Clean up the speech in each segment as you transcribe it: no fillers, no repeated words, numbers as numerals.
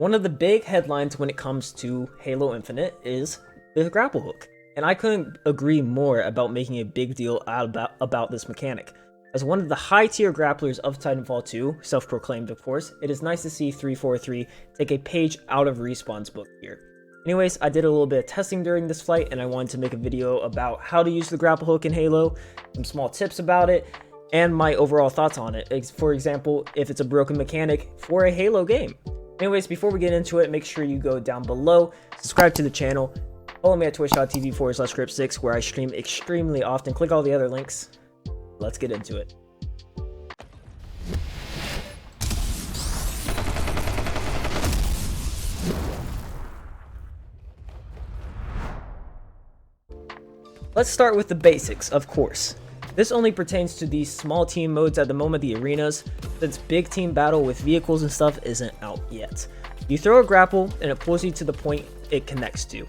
One of the big headlines when it comes to Halo Infinite is the grapple hook, and I couldn't agree more about making a big deal about this mechanic. As one of the high-tier grapplers of Titanfall 2, self-proclaimed of course, it is nice to see 343 take a page out of Respawn's book here. Anyways, I did a little bit of testing during this flight, and I wanted to make a video about how to use the grapple hook in Halo, some small tips about it, and my overall thoughts on it. For example, if it's a broken mechanic for a Halo game. Anyways, before we get into it, make sure you go down below, subscribe to the channel, follow me at twitch.tv/Grip6 where I stream extremely often. Click all the other links. Let's get into it. Let's start with the basics, of course. This only pertains to these small team modes at the moment, the arenas, since big team battle with vehicles and stuff isn't out yet. You throw a grapple and it pulls you to the point it connects to.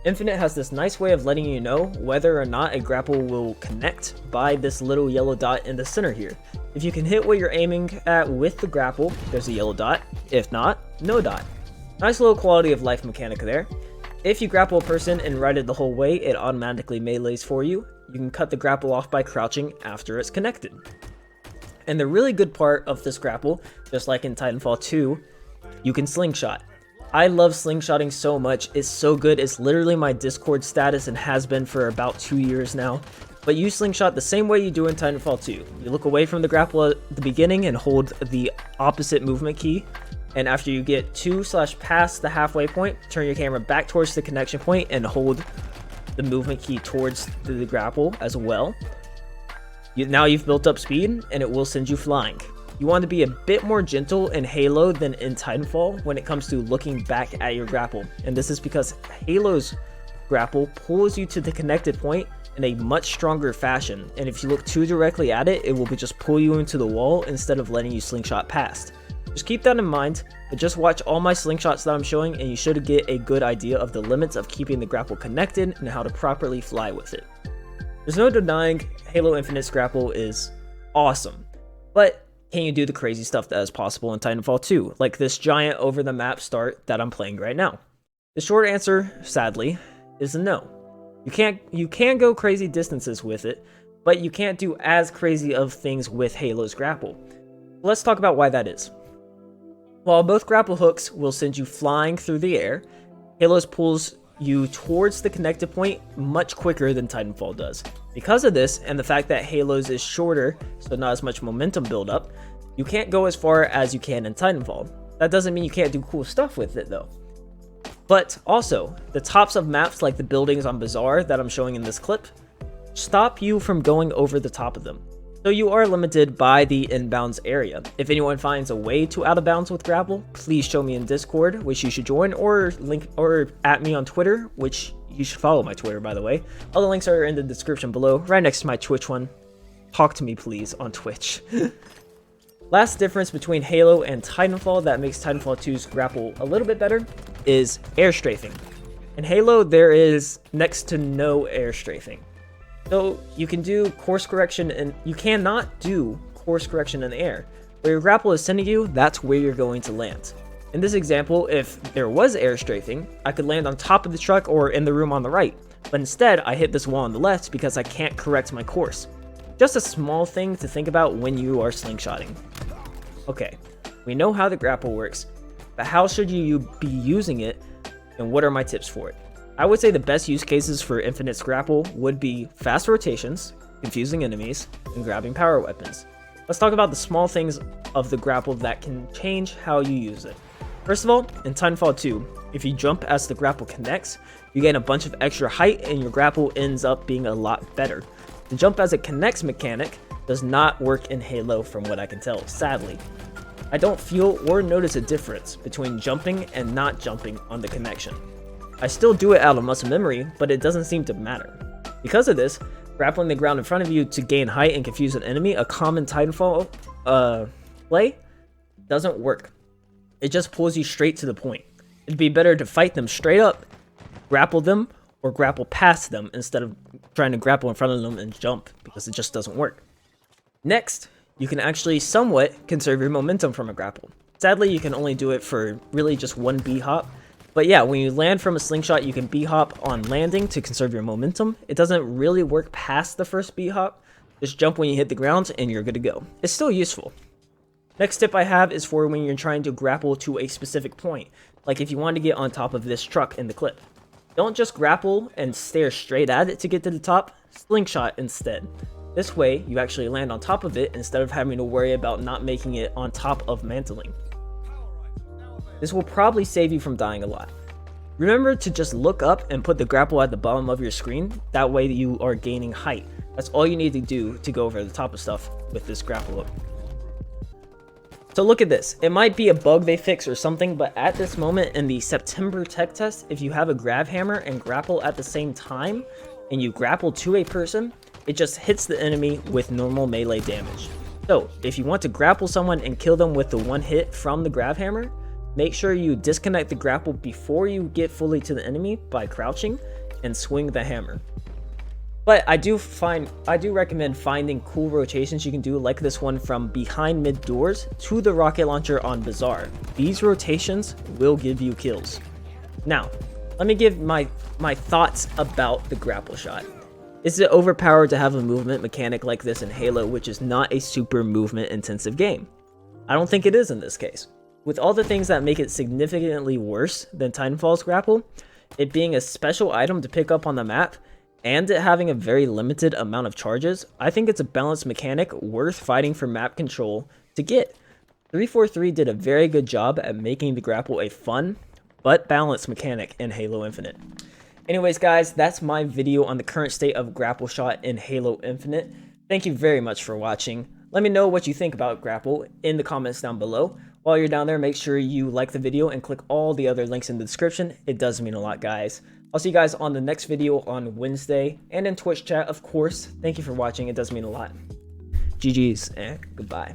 Infinite has this nice way of letting you know whether or not a grapple will connect by this little yellow dot in the center here. If you can hit what you're aiming at with the grapple, there's a yellow dot. If not, no dot. Nice little quality of life mechanic there. If you grapple a person and ride it the whole way, it automatically melees for you. You can cut the grapple off by crouching after it's connected. And the really good part of this grapple, just like in Titanfall 2, you can slingshot. I love slingshotting so much, it's so good, it's literally my Discord status and has been for about 2 years now. But you slingshot the same way you do in Titanfall 2. You look away from the grapple at the beginning and hold the opposite movement key. And after you get past the halfway point, turn your camera back towards the connection point and hold the movement key towards the grapple as well. Now you've built up speed and it will send you flying. You want to be a bit more gentle in Halo than in Titanfall when it comes to looking back at your grapple. And this is because Halo's grapple pulls you to the connected point in a much stronger fashion. And if you look too directly at it, it will just pull you into the wall instead of letting you slingshot past. Just keep that in mind, but just watch all my slingshots that I'm showing and you should get a good idea of the limits of keeping the grapple connected and how to properly fly with it. There's no denying Halo Infinite's grapple is awesome, but can you do the crazy stuff that is possible in Titanfall 2, like this giant over-the-map start that I'm playing right now? The short answer, sadly, is no. You can go crazy distances with it, but you can't do as crazy of things with Halo's grapple. Let's talk about why that is. While both grapple hooks will send you flying through the air, Halo's pulls you towards the connected point much quicker than Titanfall does. Because of this, and the fact that Halo's is shorter, so not as much momentum buildup, you can't go as far as you can in Titanfall. That doesn't mean you can't do cool stuff with it though. But also, the tops of maps like the buildings on Bazaar that I'm showing in this clip, stop you from going over the top of them. So you are limited by the inbounds area. If anyone finds a way to out of bounds with grapple, please show me in Discord, which you should join, or at me on Twitter, which you should follow my Twitter, by the way. All the links are in the description below, right next to my Twitch one. Talk to me, please, on Twitch. Last difference between Halo and Titanfall that makes Titanfall 2's grapple a little bit better is air strafing. In Halo, there is next to no air strafing. So you can do course correction, and you cannot do course correction in the air. Where your grapple is sending you, that's where you're going to land. In this example, if there was air strafing, I could land on top of the truck or in the room on the right. But instead, I hit this wall on the left because I can't correct my course. Just a small thing to think about when you are slingshotting. Okay, we know how the grapple works, but how should you be using it, and what are my tips for it? I would say the best use cases for Infinite's grapple would be fast rotations, confusing enemies, and grabbing power weapons. Let's talk about the small things of the grapple that can change how you use it. First of all, in Titanfall 2, if you jump as the grapple connects, you gain a bunch of extra height and your grapple ends up being a lot better. The jump as it connects mechanic does not work in Halo from what I can tell, sadly. I don't feel or notice a difference between jumping and not jumping on the connection. I still do it out of muscle memory, but it doesn't seem to matter. Because of this, grappling the ground in front of you to gain height and confuse an enemy, a common Titanfall play, doesn't work. It just pulls you straight to the point. It'd be better to fight them straight up, grapple them, or grapple past them instead of trying to grapple in front of them and jump, because it just doesn't work. Next, you can actually somewhat conserve your momentum from a grapple. Sadly, you can only do it for really just one B-hop. But yeah, when you land from a slingshot, you can B-hop on landing to conserve your momentum. It doesn't really work past the first B-hop. Just jump when you hit the ground and you're good to go. It's still useful. Next tip I have is for when you're trying to grapple to a specific point. Like if you want to get on top of this truck in the clip. Don't just grapple and stare straight at it to get to the top. Slingshot instead. This way, you actually land on top of it instead of having to worry about not making it on top of mantling. This will probably save you from dying a lot. Remember to just look up and put the grapple at the bottom of your screen. That way you are gaining height. That's all you need to do to go over the top of stuff with this grapple up. So look at this. It might be a bug they fix or something, but at this moment in the September tech test, if you have a grab hammer and grapple at the same time, and you grapple to a person, it just hits the enemy with normal melee damage. So if you want to grapple someone and kill them with the one hit from the grab hammer, make sure you disconnect the grapple before you get fully to the enemy by crouching and swing the hammer. But I do recommend finding cool rotations you can do, like this one from behind mid doors to the rocket launcher on Bazaar. These rotations will give you kills. Now, let me give my thoughts about the grapple shot. Is it overpowered to have a movement mechanic like this in Halo, which is not a super movement intensive game? I don't think it is in this case. With all the things that make it significantly worse than Titanfall's grapple, it being a special item to pick up on the map, and it having a very limited amount of charges, I think it's a balanced mechanic worth fighting for map control to get. 343 did a very good job at making the grapple a fun, but balanced mechanic in Halo Infinite. Anyways guys, that's my video on the current state of grapple shot in Halo Infinite. Thank you very much for watching. Let me know what you think about grapple in the comments down below. While you're down there, make sure you like the video and click all the other links in the description. It does mean a lot, guys. I'll see you guys on the next video on Wednesday and in Twitch chat, of course. Thank you for watching. It does mean a lot. GG's and goodbye.